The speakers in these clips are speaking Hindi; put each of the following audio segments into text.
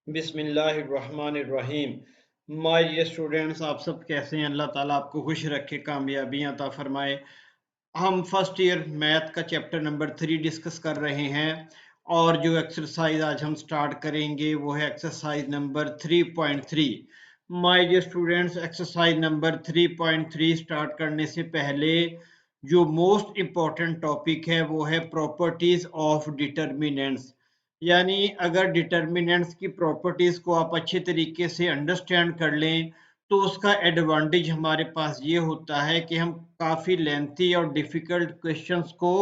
बिस्मिल्लाहिर्रहमानिर्रहीम। माय ये स्टूडेंट्स, आप सब कैसे हैं? अल्लाह ताला आपको खुश रखे, कामयाबियां अता फरमाए। हम फर्स्ट ईयर मैथ का चैप्टर नंबर 3 डिस्कस कर रहे हैं और जो एक्सरसाइज आज हम स्टार्ट करेंगे वो है exercise number 3.3। My dear students, exercise number 3.3 start करने से पहले जो मोस्ट इम्पॉर्टेंट टॉपिक है वो है प्रॉपर्टीज ऑफ डिटर्मिनेंट्स। यानी अगर डिटर्मिनेंट्स की प्रॉपर्टीज को आप अच्छे तरीके से अंडरस्टैंड कर लें तो उसका एडवांटेज हमारे पास ये होता है कि हम काफ़ी लेंथी और डिफ़िकल्ट क्वेश्चंस को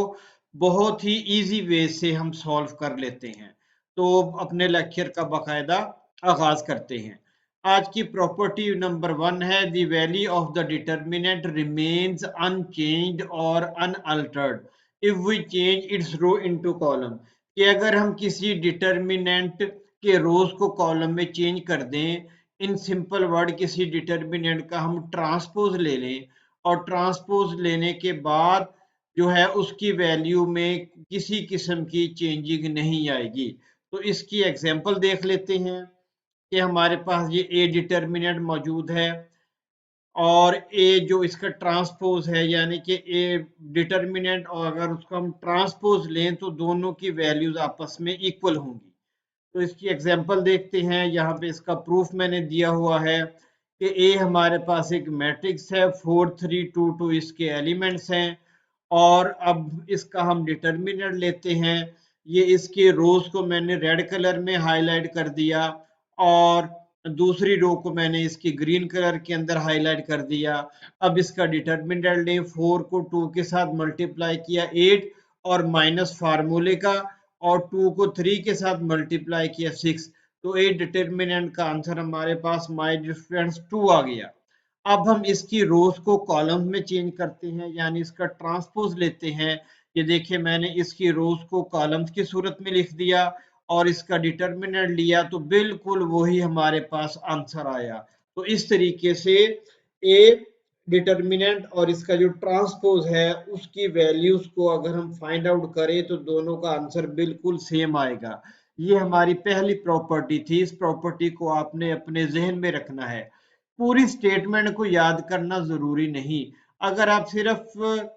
बहुत ही इजी वे से हम सॉल्व कर लेते हैं। तो अपने लेक्चर का बाकायदा आगाज करते हैं। आज की प्रॉपर्टी नंबर 1 है the value of the determinant remains unchanged और unaltered if we change its row into column. कि अगर हम किसी डिटर्मिनेंट के रोज को कॉलम में चेंज कर दें, इन सिंपल वर्ड किसी डिटर्मिनेंट का हम ट्रांसपोज ले लें और ट्रांसपोज लेने के बाद जो है उसकी वैल्यू में किसी किस्म की चेंजिंग नहीं आएगी। तो इसकी एग्जांपल देख लेते हैं कि हमारे पास ये ए डिटर्मिनेंट मौजूद है और ए जो इसका ट्रांसपोज है, यानी कि ए डिटर्मिनेंट, और अगर उसको हम ट्रांसपोज लें तो दोनों की वैल्यूज आपस में इक्वल होंगी। तो इसकी एग्जांपल देखते हैं। यहाँ पे इसका प्रूफ मैंने दिया हुआ है कि ए हमारे पास एक मैट्रिक्स है, 4 3 2 2 इसके एलिमेंट्स हैं और अब इसका हम डिटर्मिनेंट लेते हैं। ये इसके रोज को मैंने रेड कलर में हाईलाइट कर दिया और दूसरी रो को मैंने इसकी ग्रीन कलर के अंदर हाईलाइट कर दिया। अब इसका डिटर्मिनेंट लें, 4 को 2 के साथ मल्टीप्लाई किया 8 और माइनस फार्मूले का, और 2 को 3 के साथ मल्टीप्लाई किया 6। तो 8 डिटर्मिनेंट का आंसर हमारे पास माय डिफरेंस 2 आ गया। अब हम इसकी रोज को कॉलम में चेंज करते हैं, यानी इसका ट्रांसपोज लेते हैं। ये देखिए, मैंने इसकी रोज को कॉलम्स की सूरत में लिख दिया और इसका डिटर्मिनेंट लिया तो बिल्कुल वही हमारे पास आंसर आया। तो इस तरीके से ए डिटर्मिनेंट और इसका जो ट्रांसपोज है उसकी वैल्यूज को अगर हम फाइंड आउट करें तो दोनों का आंसर बिल्कुल सेम आएगा। ये हमारी पहली प्रॉपर्टी थी। इस प्रॉपर्टी को आपने अपने जहन में रखना है। पूरी स्टेटमेंट को याद करना जरूरी नहीं। अगर आप सिर्फ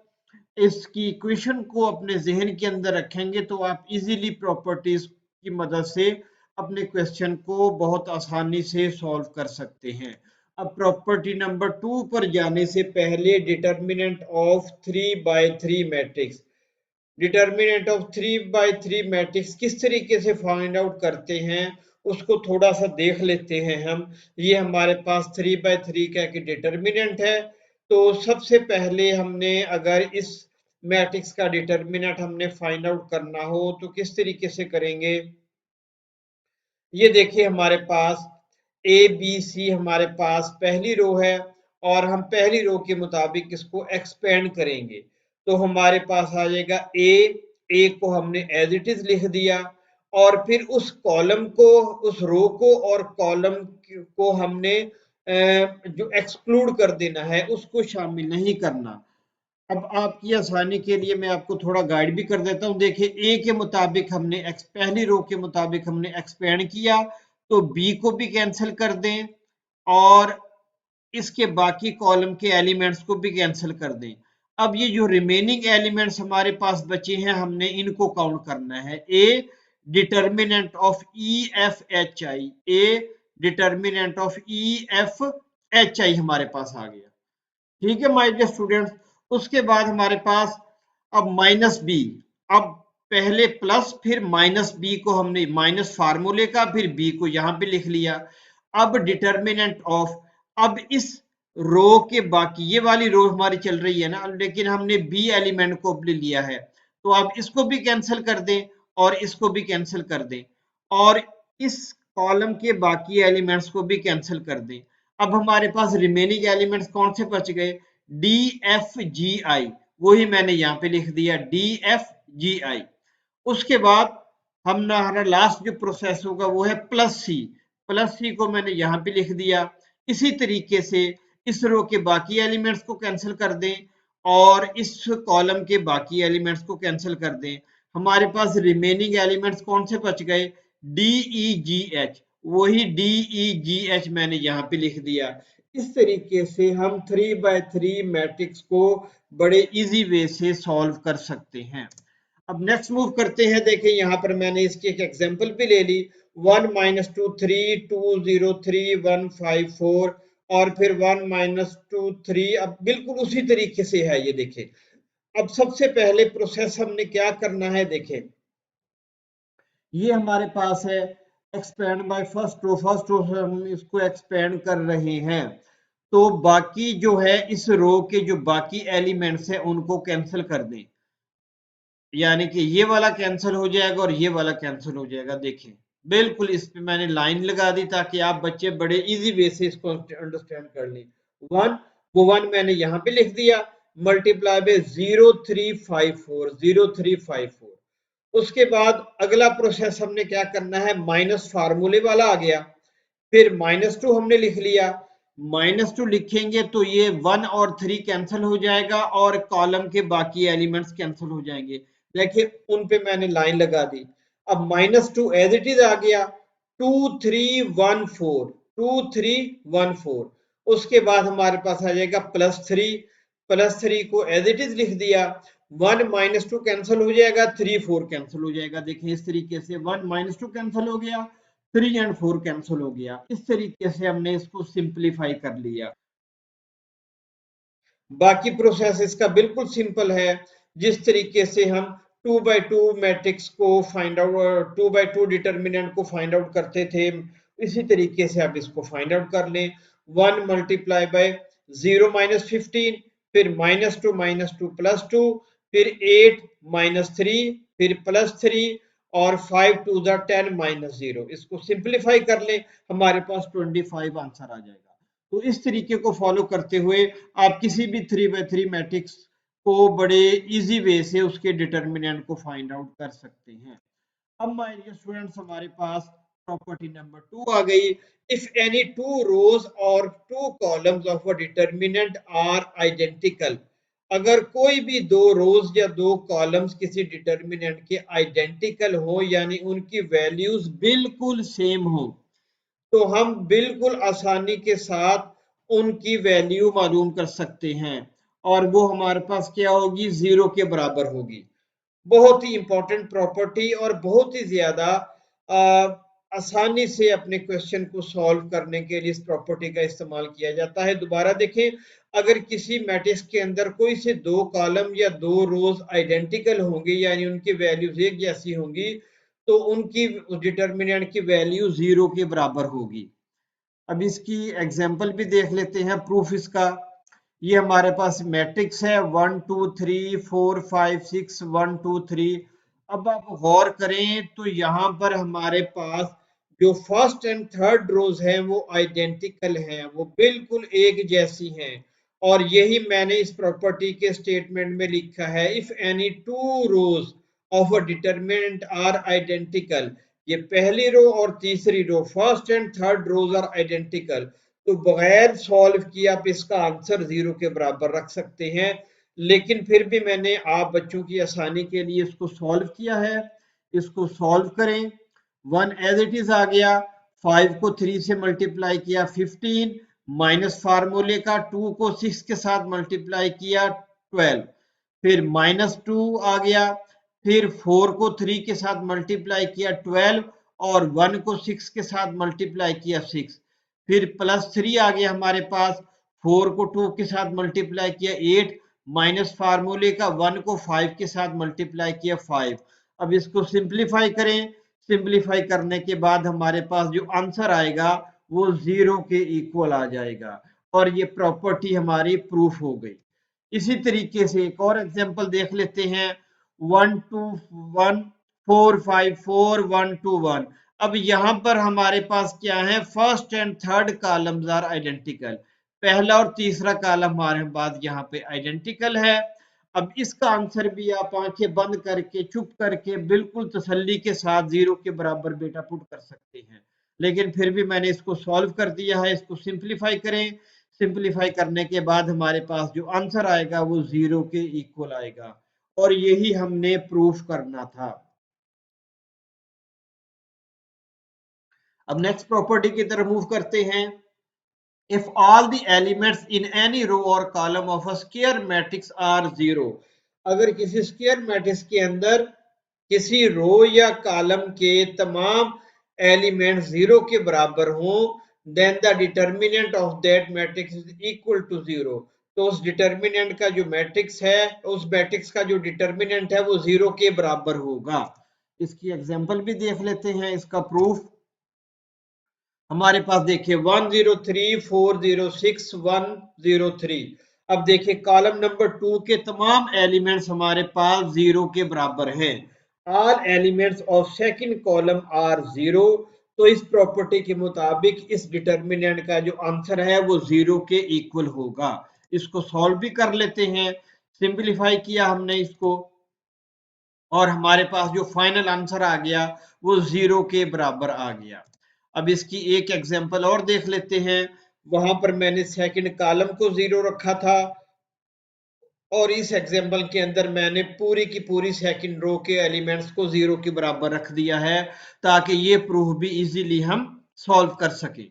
इसकी इक्वेशन को अपने जहन के अंदर रखेंगे तो आप इजीली प्रॉपर्टीज की मदद से अपने क्वेश्चन को बहुत आसानी से सॉल्व कर सकते हैं। अब प्रॉपर्टी नंबर 2 पर जाने से पहले determinant of 3/3 matrix, determinant of 3/3 matrix किस तरीके से फाइंड आउट करते हैं उसको थोड़ा सा देख लेते हैं हम। ये हमारे पास 3/3 का एक डिटर्मिनेंट है। तो सबसे पहले हमने अगर इस मैट्रिक्स का डिटर्मिनेंट हमने फाइंड आउट करना हो तो किस तरीके से करेंगे। ये देखिए, हमारे पास ए बी सी हमारे पास पहली रो है और हम पहली रो के मुताबिक इसको एक्सपेंड करेंगे तो हमारे पास आ जाएगा ए को हमने एज इट इज लिख दिया और फिर उस कॉलम को, उस रो को और कॉलम को हमने जो एक्सक्लूड कर देना है उसको शामिल नहीं करना। अब आपकी आसानी के लिए मैं आपको थोड़ा गाइड भी कर देता हूं। देखिए, ए के मुताबिक हमने पहली रो के मुताबिक हमने एक्सपेंड किया तो बी को भी कैंसिल कर दें और इसके बाकी कॉलम के एलिमेंट्स को भी कैंसिल कर दें। अब ये जो रिमेनिंग एलिमेंट्स हमारे पास बचे हैं हमने इनको काउंट करना है। ए determinant of E F H I, A determinant of E F H I हमारे पास आ गया। ठीक है माय डियर स्टूडेंट्स। उसके बाद हमारे पास अब माइनस बी। अब पहले प्लस फिर माइनस बी को हमने माइनस फार्मूले का फिर बी को यहां पे लिख लिया। अब डिटर्मिनेंट ऑफ, अब इस रो के बाकी, ये वाली रो हमारी चल रही है ना, लेकिन हमने बी एलिमेंट को ले लिया है तो आप इसको भी कैंसिल कर दें और इसको भी कैंसिल कर दें और इस कॉलम के बाकी एलिमेंट्स को भी कैंसिल कर दें। अब हमारे पास रिमेनिंग एलिमेंट्स कौन से बच गए, डी एफ जी आई, वही मैंने यहाँ पे लिख दिया डी एफ जी आई। उसके बाद हमारा लास्ट जो प्रोसेस होगा वो है प्लस सी। प्लस सी को मैंने यहाँ पे लिख दिया। इसी तरीके से इस रो के बाकी एलिमेंट्स को कैंसिल कर दें और इस कॉलम के बाकी एलिमेंट्स को कैंसिल कर दें। हमारे पास रिमेनिंग एलिमेंट्स कौन से बच गए, डी ई जी एच, वही DEGH मैंने यहाँ पे लिख दिया। इस तरीके से हम 3x3 मैट्रिक्स को बड़े इजी वे से सॉल्व कर सकते हैं। अब नेक्स्ट मूव करते हैं। देखिए यहाँ पर मैंने इसकी एक एग्जांपल भी ले ली, 1 -2 3 2 0 3 1 5 4 और फिर 1 -2 3। अब बिल्कुल उसी तरीके से है ये, देखें। अब सबसे पहले प्रोसेस हमने क्या करना है, देखें ये हमारे पास है एक्सपेंड बाय फर्स्ट रो से हम इसको एक्सपेंड कर रहे हैं, तो बाकी जो है इस रो के जो बाकी एलिमेंट्स है उनको कैंसिल कर दें, यानी कि ये वाला कैंसिल हो जाएगा और ये वाला कैंसिल हो जाएगा। देखिए बिल्कुल इस पे मैंने लाइन लगा दी ताकि आप बच्चे बड़े इजी वे से इसको अंडरस्टैंड कर लें। वन मैंने यहाँ पे लिख दिया, मल्टीप्लाई बाय 0354। उसके बाद अगला प्रोसेस हमने क्या करना है, माइनस फार्मूले वाला आ गया, फिर -2 हमने लिख लिया। -2 लिखेंगे तो ये 1 और 3 कैंसिल हो जाएगा और कॉलम के बाकी एलिमेंट्स कैंसिल हो जाएंगे। देखिए उन पे मैंने लाइन लगा दी। अब -2 एज इट इज आ गया, 2314। उसके बाद हमारे पास आ जाएगा +3 को एज इट इज लिख दिया। 1 -2 कैंसिल हो जाएगा, 3 4 कैंसिल हो जाएगा। देखिए इस तरीके से 1 -2 कैंसिल हो गया, 3 एंड 4 कैंसिल हो गया। इस तरीके से हमने इसको सिंप्लीफाई कर लिया। बाकी प्रोसेस इसका बिल्कुल सिंपल है। जिस तरीके से हम 2x2 मैट्रिक्स को फाइंड आउट, 2x2 डिटर्मिनेंट को फाइंड आउट करते थे, इसी तरीके से आप इसको फाइंड आउट कर लें। 1 मल्टीप्लाई बाय 0 -15, फिर -2 +2, फिर 8 -3, फिर +3 और 5 2 10 -0। इसको सिंप्लीफाई कर लें, हमारे पास 25 आंसर आ जाएगा। तो इस तरीके को फॉलो करते हुए आप किसी भी 3x3 मैट्रिक्स को बड़े इजी वे से उसके डिटर्मिनेंट को फाइंड आउट कर सकते हैं। अब माय डियर स्टूडेंट्स, हमारे पास प्रॉपर्टी नंबर 2 आ गई। इफ एनी टू रोज और two columns of a determinant are identical, अगर कोई भी दो रोज या दो कॉलम्स किसी डिटर्मिनेंट के आइडेंटिकल हो, यानी उनकी वैल्यूज बिल्कुल सेम हो, तो हम बिल्कुल आसानी के साथ उनकी वैल्यू मालूम कर सकते हैं और वो हमारे पास क्या होगी, 0 के बराबर होगी। बहुत ही इंपॉर्टेंट प्रॉपर्टी और बहुत ही ज्यादा आसानी से अपने क्वेश्चन को सॉल्व करने के लिए इस प्रॉपर्टी का इस्तेमाल किया जाता है। दोबारा देखें, अगर किसी मैट्रिक्स के अंदर कोई से दो कॉलम या दो रोज आइडेंटिकल होंगे, यानी उनकी वैल्यूज एक जैसी होंगी, तो उनकी डिटर्मिनेंट की वैल्यू 0 के बराबर होगी। अब इसकी एग्जांपल भी देख लेते हैं, प्रूफ इसका। ये हमारे पास मैट्रिक्स है 1 2 3 4 5 6 1 2 3। अब आप गौर करें तो यहाँ पर हमारे पास जो फर्स्ट एंड थर्ड रोज हैं वो आइडेंटिकल हैं, वो बिल्कुल एक जैसी हैं। और यही मैंने इस प्रॉपर्टी के स्टेटमेंट में लिखा है, if any two rows of a determinant are identical. ये पहली रो और तीसरी row, first and third rows are identical, तो बगैर सॉल्व किए आप इसका आंसर 0 के बराबर रख सकते हैं। लेकिन फिर भी मैंने आप बच्चों की आसानी के लिए इसको सॉल्व किया है। इसको सॉल्व करें, 1 एज इट इज आ गया, 5 को 3 से मल्टीप्लाई किया 15, माइनस फार्मूले का 2 को 6 के साथ मल्टीप्लाई किया 12, फिर -2 आ गया, फिर 4 को 3 के साथ मल्टीप्लाई किया 12 और 1 को 6 के साथ मल्टीप्लाई किया 6, फिर +3 आ गया हमारे पास, 4 को 2 के साथ मल्टीप्लाई किया 8, माइनस फार्मूले का 1 को 5 के साथ मल्टीप्लाई किया 5। अब इसको सिंप्लीफाई करें, सिंप्लीफाई करने के बाद हमारे पास जो आंसर आएगा वो 0 के इक्वल आ जाएगा और ये प्रॉपर्टी हमारी प्रूफ हो गई। इसी तरीके से एक और एग्जांपल देख लेते हैं, 1 2 1 4 5 4 1 2 1। अब यहां पर हमारे पास क्या है, first and third columns are identical, पहला और तीसरा कॉलम हमारे पास यहाँ पे आइडेंटिकल है। अब इसका आंसर भी आप आंखें बंद करके चुप करके बिल्कुल तसल्ली के साथ 0 के बराबर बेटा पुट कर सकते हैं, लेकिन फिर भी मैंने इसको सॉल्व कर दिया है। इसको सिंप्लीफाई करें, सिंप्लीफाई करने के बाद हमारे पास जो आंसर आएगा वो 0 के इक्वल आएगा और यही हमने प्रूफ करना था। अब नेक्स्ट प्रॉपर्टी की तरफ मूव करते हैं। If all the elements in any row or column of a square matrix are zero, अगर किसी स्क्वायर मैट्रिक्स के अंदर किसी रो या कॉलम के तमाम एलिमेंट जीरो के बराबर हों, then the determinant of that matrix is equal to zero, तो उस डिटर्मिनेंट का जो मैट्रिक्स है, उस मैट्रिक्स का जो डिटर्मिनेंट है वो जीरो के बराबर होगा। इसकी एग्जांपल भी देख लेते हैं, इसका प्रूफ हमारे पास देखिए 103406103। अब देखिए कॉलम नंबर 2 के तमाम एलिमेंट्स हमारे पास जीरो के बराबर हैं। All elements of second column are zero, तो इस प्रॉपर्टी के मुताबिक इस डिटर्मिनेंट का जो आंसर है वो जीरो के इक्वल होगा। इसको सॉल्व भी कर लेते हैं, सिंपलीफाई किया हमने इसको और हमारे पास जो फाइनल आंसर आ गया वो जीरो के बराबर आ गया। अब इसकी एक एग्जांपल और देख लेते हैं। वहां पर मैंने सेकंड कॉलम को जीरो रखा था और इस एग्जांपल के अंदर मैंने पूरी की पूरी सेकंड रो के एलिमेंट्स को जीरो के बराबर रख दिया है ताकि ये प्रूफ भी इजीली हम सॉल्व कर सके।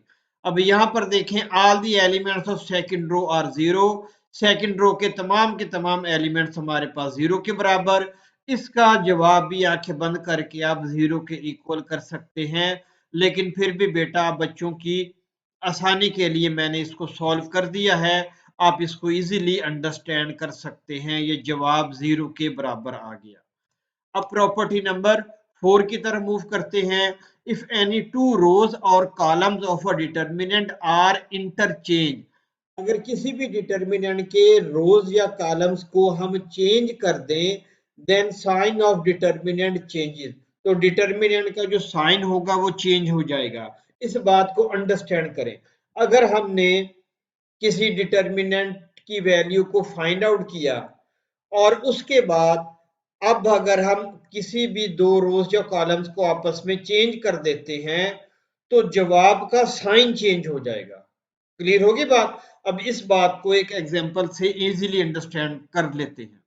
अब यहाँ पर देखें all the elements of second row are zero, second row के तमाम एलिमेंट्स हमारे पास जीरो के बराबर। इसका जवाब भी आंखें बंद करके आप जीरो के इक्वल कर सकते हैं, लेकिन फिर भी बेटा बच्चों की आसानी के लिए मैंने इसको सॉल्व कर दिया है, आप इसको इजीली अंडरस्टैंड कर सकते हैं। ये जवाब जीरो के बराबर आ गया। अब प्रॉपर्टी नंबर 4 की तरफ मूव करते हैं। इफ एनी टू रोज और columns of a determinant are interchange, अगर किसी भी डिटर्मिनेंट के रोज या कॉलम्स को हम चेंज कर दें, then sign of determinant changes, तो डिटर्मिनेंट का जो साइन होगा वो चेंज हो जाएगा। इस बात को अंडरस्टैंड करें। अगर हमने किसी डिटर्मिनेंट की वैल्यू को फाइंड आउट किया और उसके बाद अब अगर हम किसी भी दो रोज या कॉलम्स को आपस में चेंज कर देते हैं तो जवाब का साइन चेंज हो जाएगा। क्लियर होगी बात? अब इस बात को एक एग्जांपल से इजीली अंडरस्टैंड कर लेते हैं।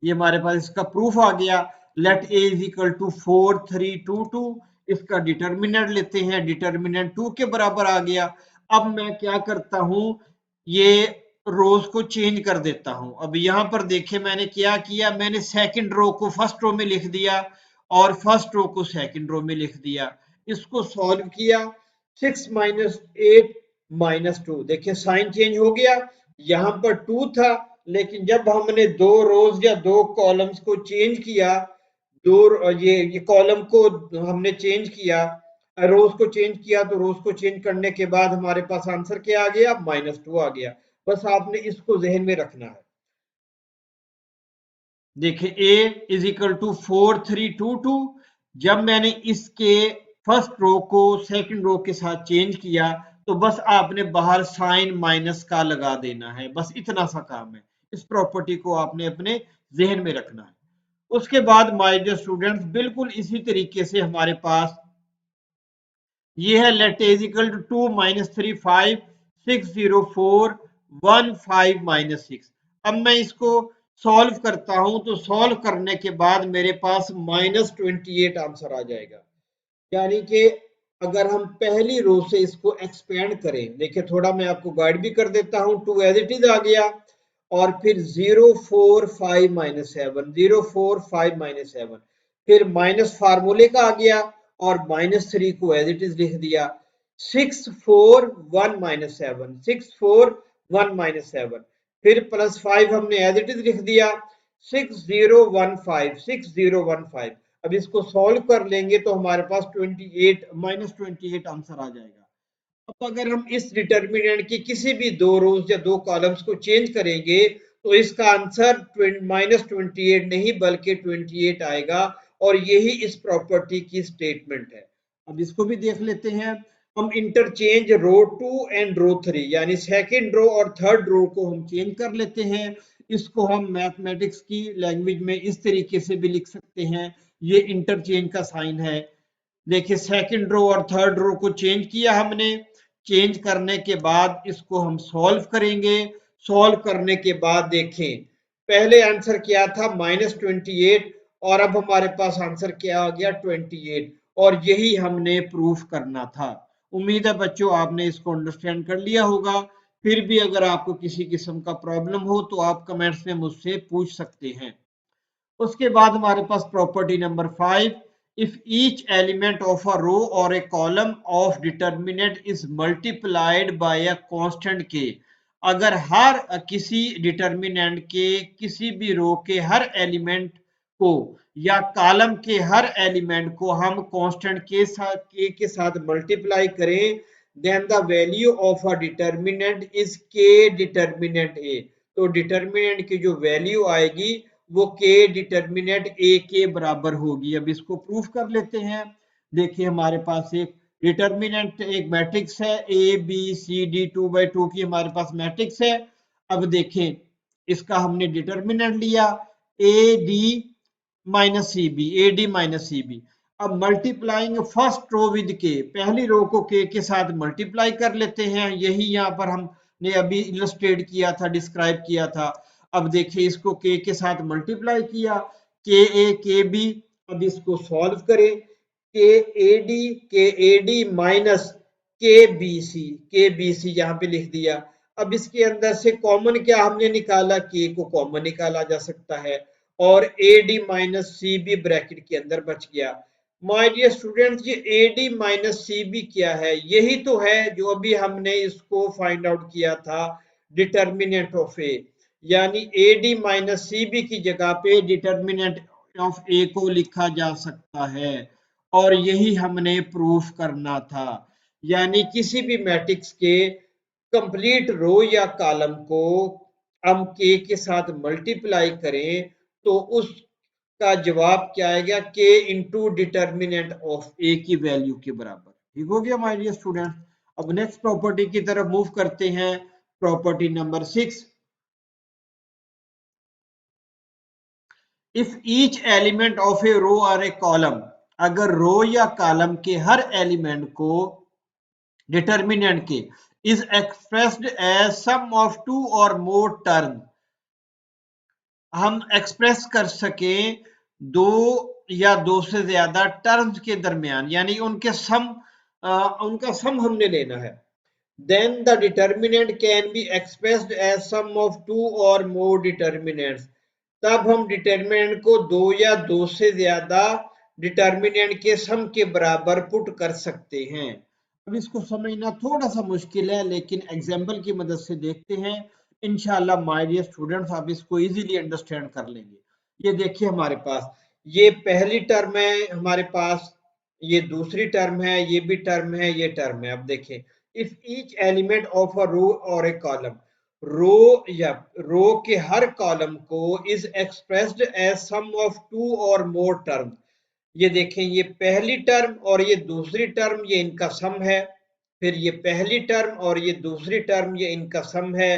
ये हमारे पास इसका प्रूफ आ गया। Let a is equal to 4 3 2 2, इसका डिटर्मिनेंट लेते हैं, डिटर्मिनेंट 2 के बराबर आ गया। अब मैं क्या करता हूं, ये रोज को चेंज कर देता हूं। अब यहां पर देखिए मैंने क्या किया, मैंने सेकंड रो को फर्स्ट रो में लिख दिया और फर्स्ट रो को सेकंड रो में लिख दिया। इसको सॉल्व किया, 6 माइनस 8 माइनस 2, देखिए साइन चेंज हो गया। यहां पर 2 था, लेकिन जब हमने दो रोज या दो कॉलम्स को चेंज किया, ये कॉलम को हमने चेंज किया, रोज को चेंज किया, तो रोज को चेंज करने के बाद हमारे पास आंसर क्या आ गया, -2 आ गया। बस आपने इसको जहन में रखना है। देखिए a इज इक्वल टू 4 3 2 2, जब मैंने इसके फर्स्ट रो को सेकंड रो के साथ चेंज किया तो बस आपने बाहर साइन माइनस का लगा देना है, बस इतना सा काम है। इस प्रॉपर्टी को आपने अपने जहन में रखना है। उसके बाद माय डियर स्टूडेंट्स बिल्कुल इसी तरीके से हमारे पास ये है लेट इज इक्वल टू 2 - 3 5 6 0 4 1 5 -6। अब मैं इसको सॉल्व करता हूं तो सॉल्व करने के बाद मेरे पास -28 आंसर आ जाएगा। यानी कि अगर हम पहली रो से इसको एक्सपेंड करें, देखिए थोड़ा मैं आपको गाइड भी कर देता हूं। 2 एज इट इज आ गया और फिर 0 4 5 -7 0 4 5 -7, फिर माइनस फार्मूले का आ गया और -3 को एज इट इज लिख दिया। 6 4 1 -7 6 4 1 -7, फिर +5 हमने एज इट इज लिख दिया। 6 0 1 5 6 0 1 5। अब इसको सॉल्व कर लेंगे तो हमारे पास 28 -28 आंसर आ जाएगा। अब अगर हम इस डिटर्मिनेंट की किसी भी दो रोज या दो कॉलम्स को चेंज करेंगे तो इसका आंसर -28 नहीं बल्कि 28 आएगा और यही इस प्रॉपर्टी की स्टेटमेंट है। अब इसको भी देख लेते हैं। हम इंटरचेंज रो 2 एंड रो 3, यानी सेकंड रो और थर्ड रो को हम चेंज कर लेते हैं। इसको हम मैथमेटिक्स की लैंग्वेज में इस तरीके से भी लिख सकते हैं, ये इंटरचेंज का साइन है। देखिए सेकंड रो और थर्ड रो को चेंज किया हमने, चेंज करने के बाद इसको हम सॉल्व करेंगे। सॉल्व करने के बाद देखें पहले आंसर क्या था, -28, और अब हमारे पास आंसर क्या आ गया, 28, और यही हमने प्रूफ करना था। उम्मीद है बच्चों आपने इसको अंडरस्टैंड कर लिया होगा। फिर भी अगर आपको किसी किस्म का प्रॉब्लम हो तो आप कमेंट्स में मुझसे पूछ सकते हैं। उसके बाद हमारे पास property number 5, if each element of a row और a column of determinant is multiplied by a constant k, अगर हर किसी डिटर्मिनेंट के किसी भी रो के हर एलिमेंट को या कॉलम के हर एलिमेंट को हम कांस्टेंट के साथ मल्टीप्लाई करें, then the value of a determinant is K determinant A. तो डिटर्मिनेंट की जो वैल्यू आएगी वो के डिटर्मिनेंट ए के बराबर होगी। अब इसको प्रूफ कर लेते हैं। देखिए हमारे पास एक डिटर्मिनेंट एक मैट्रिक्स है, ए बी सी डी 2/2 की हमारे पास मैट्रिक्स है। अब देखें इसका हमने डिटर्मिनेंट लिया A D minus C B, A D minus C B. अब multiplying first row with K, पहली रो को के साथ मल्टीप्लाई कर लेते हैं। यही यहाँ पर हमने अभी इलस्ट्रेट किया था, डिस्क्राइब किया था। अब देखिए इसको के साथ मल्टीप्लाई किया, के ए के बी। अब इसको सॉल्व करें, के ए डी माइनस के बी सी यहाँ पे लिख दिया। अब इसके अंदर से कॉमन क्या हमने निकाला, के को कॉमन निकाला जा सकता है और A D minus C B bracket के अंदर बच गया। माय डियर स्टूडेंट्स, ये A D minus C B क्या है? यही तो है जो अभी हमने इसको फाइंड आउट किया था, डिटर्मिनेंट ऑफ ए। यानी A D minus C B की जगह पे डिटर्मिनेंट ऑफ ए को लिखा जा सकता है और यही हमने प्रूफ करना था। यानी किसी भी मैट्रिक्स के कंप्लीट रो या कॉलम को हम के साथ मल्टीप्लाई करें तो उसका जवाब क्या आएगा, के इंटू डिटर्मिनेंट ऑफ ए की वैल्यू के बराबर। ठीक हो गया माय डियर स्टूडेंट। अब नेक्स्ट प्रॉपर्टी की तरफ मूव करते हैं, property number 6, if each element of a row और ए कॉलम, अगर रो या कॉलम के हर एलिमेंट को डिटर्मिनेंट के is expressed as sum of two और मोर टर्म, हम एक्सप्रेस कर सकें दो या दो से ज्यादा टर्म्स के दरमियान, यानी उनका सम हमने लेना है। then the determinant can be expressed as sum of two or more determinants, तब हम डिटर्मिनेंट को दो या दो से ज्यादा डिटर्मिनेंट के सम के बराबर पुट कर सकते हैं। अब इसको समझना थोड़ा सा मुश्किल है लेकिन एग्जाम्पल की मदद से देखते हैं। इंशाल्लाह माय डियर स्टूडेंट्स आप इसको इजीली अंडरस्टैंड कर लेंगे। ये देखिए हमारे पास ये पहली टर्म है, हमारे पास ये दूसरी टर्म है, ये भी टर्म है, ये टर्म है। अब देखें, if each element of a row और ए कॉलम, रो के हर कॉलम को is expressed as sum of two और मोर टर्म। ये देखें ये पहली टर्म और ये दूसरी टर्म ये इनका सम है, फिर ये पहली टर्म और ये दूसरी टर्म ये इनका सम है।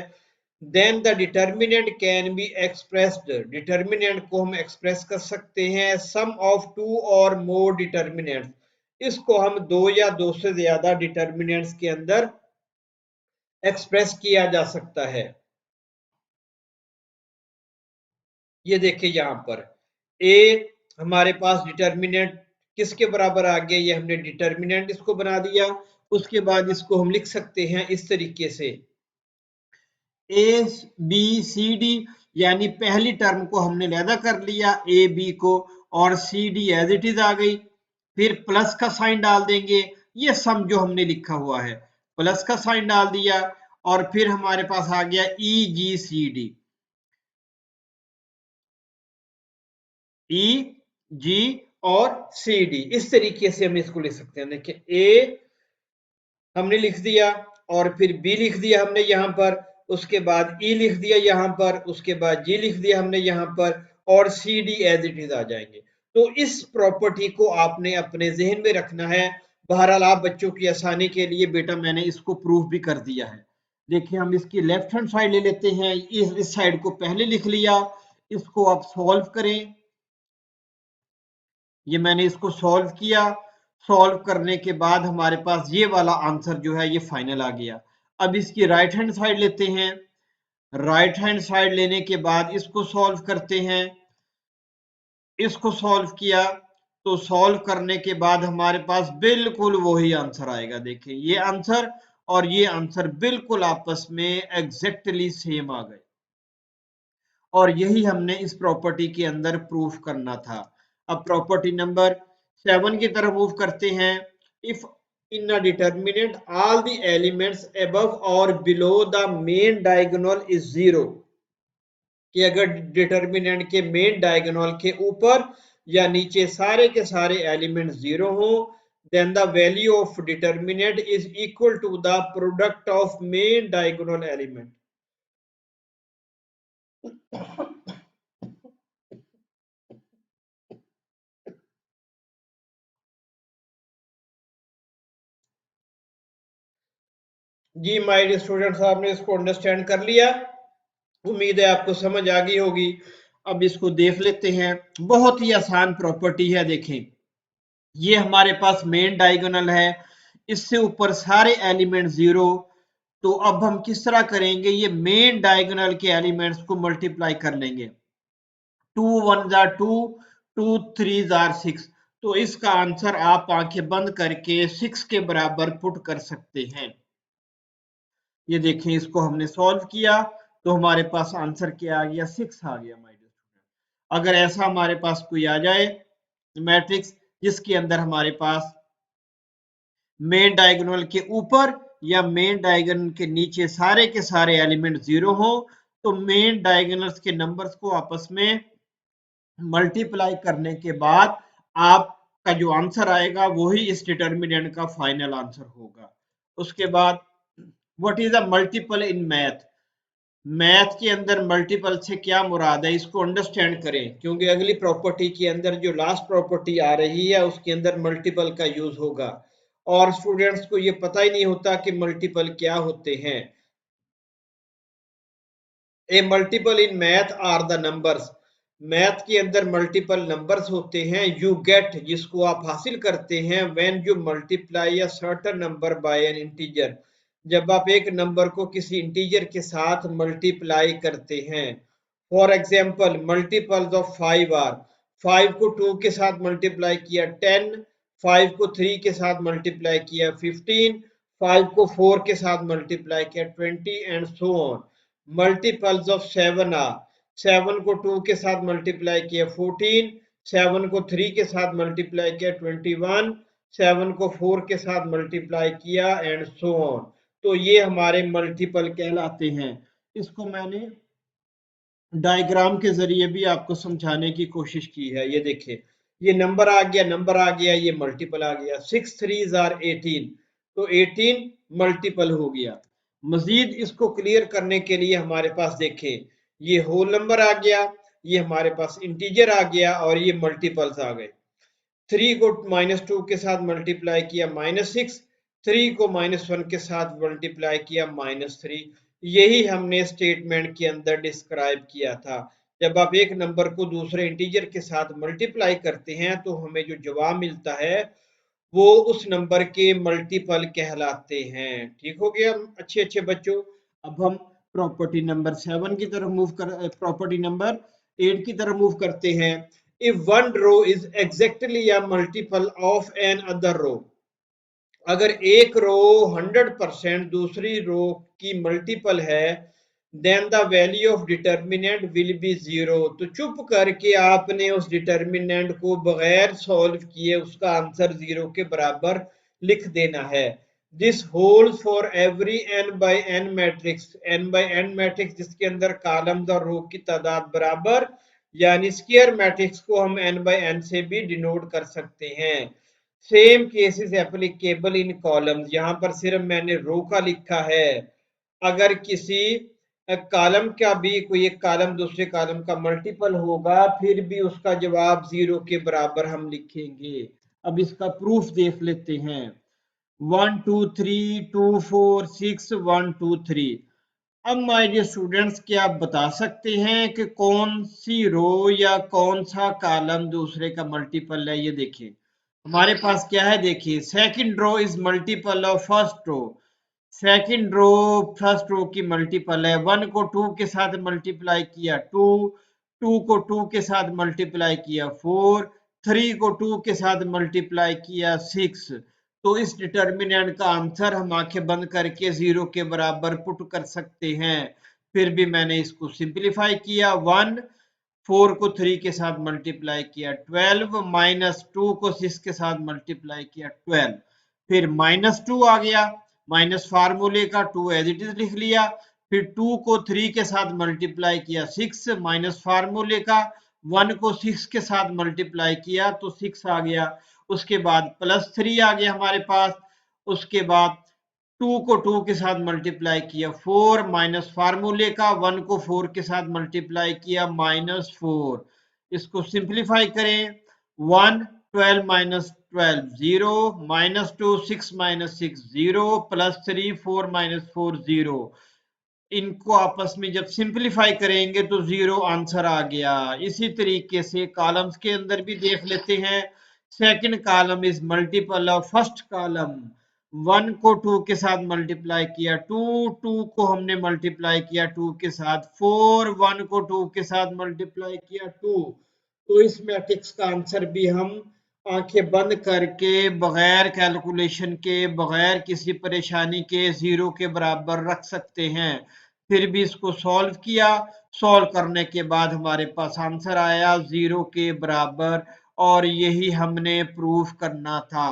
Then the determinant can be expressed, determinant को हम एक्सप्रेस कर सकते हैं सम ऑफ टू और मोर डिटर्मिनेंट, इसको हम दो या दो से ज्यादा डिटर्मिनेंट्स के अंदर एक्सप्रेस किया जा सकता है। ये देखिए यहां पर ए हमारे पास डिटर्मिनेंट किसके बराबर आ गया, ये हमने डिटर्मिनेंट इसको बना दिया। उसके बाद इसको हम लिख सकते हैं इस तरीके से, ए बी सी डी, यानी पहली टर्म को हमने लैदा कर लिया ए बी को और C D as it is आ गई, फिर प्लस का साइन डाल देंगे, ये सम जो हमने लिखा हुआ है प्लस का साइन डाल दिया और फिर हमारे पास आ गया ई जी सी डी, ई जी और सी डी, इस तरीके से हम इसको लिख सकते हैं। देखिए ए हमने लिख दिया और फिर बी लिख दिया हमने यहाँ पर, उसके बाद ई लिख दिया यहाँ पर, उसके बाद जी लिख दिया हमने यहाँ पर और C D as it is आ जाएंगे। तो इस प्रॉपर्टी को आपने अपने जहन में रखना है। बहरहाल आप बच्चों की आसानी के लिए बेटा मैंने इसको प्रूफ भी कर दिया है। देखिए हम इसकी लेफ्ट हैंड साइड ले लेते हैं, इस साइड को पहले लिख लिया, इसको आप सॉल्व करें। ये मैंने इसको सॉल्व किया, सॉल्व करने के बाद हमारे पास ये वाला आंसर जो है ये फाइनल आ गया। अब इसकी राइट हैंड साइड लेते हैं, राइट हैंड साइड लेने के बाद इसको सॉल्व करते हैं, इसको सॉल्व किया तो सॉल्व करने के बाद हमारे पास बिल्कुल वही आंसर आएगा। देखिए ये आंसर और ये आंसर बिल्कुल आपस में एग्जैक्टली सेम आ गए, और यही हमने इस प्रॉपर्टी के अंदर प्रूफ करना था। अब प्रॉपर्टी नंबर 7 की तरफ मूव करते हैं। If in a determinant all the elements above और below the main diagonal is zero, कि अगर डिटर्मिनेंट के मेन डायगोनल के ऊपर या नीचे सारे के सारे एलिमेंट जीरो हो, then the value of determinant is equal to the product of main diagonal element. जी माय डियर स्टूडेंट्स, आपने इसको अंडरस्टैंड कर लिया, उम्मीद है आपको समझ आ गई होगी। अब इसको देख लेते हैं, बहुत ही आसान प्रॉपर्टी है। देखें ये हमारे पास मेन डायगोनल है, इससे ऊपर सारे एलिमेंट जीरो, तो अब हम किस तरह करेंगे, ये मेन डायगोनल के एलिमेंट्स को मल्टीप्लाई कर लेंगे। 2 1 जार 2, 2 3 जार 6, तो इसका आंसर आप आंखें बंद करके 6 के बराबर पुट कर सकते हैं। ये देखें इसको हमने सॉल्व किया तो हमारे पास आंसर क्या आ गया, 6 आ गया माय डियर स्टूडेंट। अगर ऐसा हमारे पास कोई आ जाए मैट्रिक्स जिसके अंदर हमारे पास मेन डायगोनल के ऊपर या मेन डायगोनल के नीचे सारे के सारे एलिमेंट जीरो हो, तो मेन डायगोनल्स के नंबर्स को आपस में मल्टीप्लाई करने के बाद आपका जो आंसर आएगा वही इस डिटर्मिनेंट का फाइनल आंसर होगा। उसके बाद what is a multiple in math, math के अंदर मल्टीपल से क्या मुराद है, इसको अंडरस्टैंड करें, क्योंकि अगली प्रॉपर्टी के अंदर जो लास्ट प्रॉपर्टी आ रही है उसके अंदर मल्टीपल का यूज होगा, और स्टूडेंट्स को ये पता ही नहीं होता कि मल्टीपल क्या होते हैं। A multiple in math are the numbers, math के अंदर मल्टीपल नंबर्स होते हैं, यू गेट जिसको आप हासिल करते हैं when you multiply a certain number by N integer, जब आप एक नंबर को किसी इंटीजर के साथ मल्टीप्लाई करते हैं। For example multiples of 5 are, 5 को 2 के साथ मल्टीप्लाई किया 10, 5 को 3 के साथ मल्टीप्लाई किया 15, 5 को 4 के साथ मल्टीप्लाई किया 20 and so on. Multiples of 7 are, 7 को 2 के साथ मल्टीप्लाई किया 14, 7 को 3 के साथ मल्टीप्लाई किया 21, 7 को 4 के साथ मल्टीप्लाई किया एंड सो ऑन। तो ये हमारे मल्टीपल कहलाते हैं। इसको मैंने डायग्राम के जरिए भी आपको समझाने की कोशिश की है। ये देखिए ये नंबर आ गया, नंबर आ गया, ये मल्टीपल आ गया, 6 3 आर 18, तो 18 मल्टीपल हो गया। मजीद इसको क्लियर करने के लिए हमारे पास देखें ये होल नंबर आ गया, ये हमारे पास इंटीजर आ गया और ये मल्टीपल्स आ गए। 3 को -2 के साथ मल्टीप्लाई किया -6, 3 को -1 के साथ मल्टीप्लाई किया -3। यही हमने स्टेटमेंट के अंदर डिस्क्राइब किया था। जब आप एक नंबर को दूसरे इंटीजर के साथ मल्टीप्लाई करते हैं तो हमें जो जवाब मिलता है वो उस नंबर के मल्टीपल कहलाते हैं। ठीक हो गया अच्छे अच्छे बच्चों। अब हम प्रॉपर्टी नंबर 7 की तरफ मूव कर प्रॉपर्टी नंबर 8 की तरफ मूव करते हैं। If one row is exactly a multiple of an other row, अगर एक रो 100% दूसरी रो की मल्टीपल है, then the value of determinant will be zero, तो चुप करके आपने उस डिटर्मिनेंट को बगैर सॉल्व किए उसका आंसर जीरो के बराबर लिख देना है। This holds for every n by n matrix, n by n matrix जिसके अंदर कॉलम्स और रो की तादाद बराबर, यानी स्क्वायर मैट्रिक्स को हम n बाय n से भी डिनोट कर सकते हैं। Same case is applicable in columns, यहां पर सिर्फ मैंने रो का लिखा है। अगर किसी कॉलम का भी कोई एक कॉलम दूसरे कॉलम का मल्टीपल होगा फिर भी उसका जवाब जीरो के बराबर हम लिखेंगे। अब इसका प्रूफ देख लेते हैं। 1 2 3 2 4 6 1 2 3। अब माय डियर स्टूडेंट्स क्या आप बता सकते हैं कि कौन सी रो या कौन सा कॉलम दूसरे का मल्टीपल है? ये देखिए हमारे पास क्या है, देखिए second row is multiple of first row, second row first row की मल्टीपल है। 1 को 2 के साथ मल्टीप्लाई किया 2, 2 को 2 के साथ मल्टीप्लाई किया 4, 3 को 2 के साथ मल्टीप्लाई किया 6। तो इस डिटर्मिनेंट का आंसर हम आंखें बंद करके 0 के बराबर पुट कर सकते हैं। फिर भी मैंने इसको सिंप्लीफाई किया। 1 4 को 3 के साथ मल्टीप्लाई किया 12 माइनस 2 को 6 के साथ मल्टीप्लाई किया 12। फिर -2 आ गया, माइनस फार्मूले का 2 एज इट इज लिख लिया। फिर 2 को 3 के साथ मल्टीप्लाई किया 6 माइनस फार्मूले का, 1 को 6 के साथ मल्टीप्लाई किया तो 6 आ गया। उसके बाद +3 आ गया हमारे पास। उसके बाद 2 को 2 के साथ मल्टीप्लाई किया 4 माइनस फार्मूले का, 1 को 4 के साथ मल्टीप्लाई किया -4। इसको सिंप्लीफाई करें। 1 12 माइनस 12 0 -2 6 माइनस 6 0 +3 4 माइनस 4 0। इनको आपस में जब सिंप्लीफाई करेंगे तो 0 आंसर आ गया। इसी तरीके से कॉलम्स के अंदर भी देख लेते हैं। Second column is multiple of first column. 1 को 2 के साथ मल्टीप्लाई किया 2, 2 को हमने मल्टीप्लाई किया 2 के साथ 4, 1 को 2 के साथ मल्टीप्लाई किया 2। तो इस मैट्रिक्स का आंसर भी हम आंखें बंद करके बगैर कैलकुलेशन के बगैर किसी परेशानी के 0 के बराबर रख सकते हैं। फिर भी इसको सॉल्व किया। सॉल्व करने के बाद हमारे पास आंसर आया 0 के बराबर, और यही हमने प्रूफ करना था।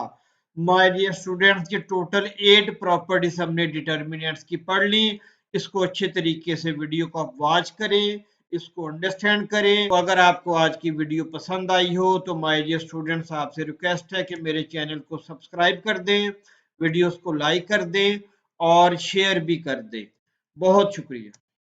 माय डियर स्टूडेंट्स, ये टोटल 8 प्रॉपर्टीज हमने डिटर्मिनेंट्स की पढ़ ली। इसको अच्छे तरीके से वीडियो को आप वॉच करें, इसको अंडरस्टैंड करें। तो अगर आपको आज की वीडियो पसंद आई हो तो माय डियर स्टूडेंट्स आपसे रिक्वेस्ट है कि मेरे चैनल को सब्सक्राइब कर दें, वीडियोस को लाइक कर दें और शेयर भी कर दें। बहुत शुक्रिया।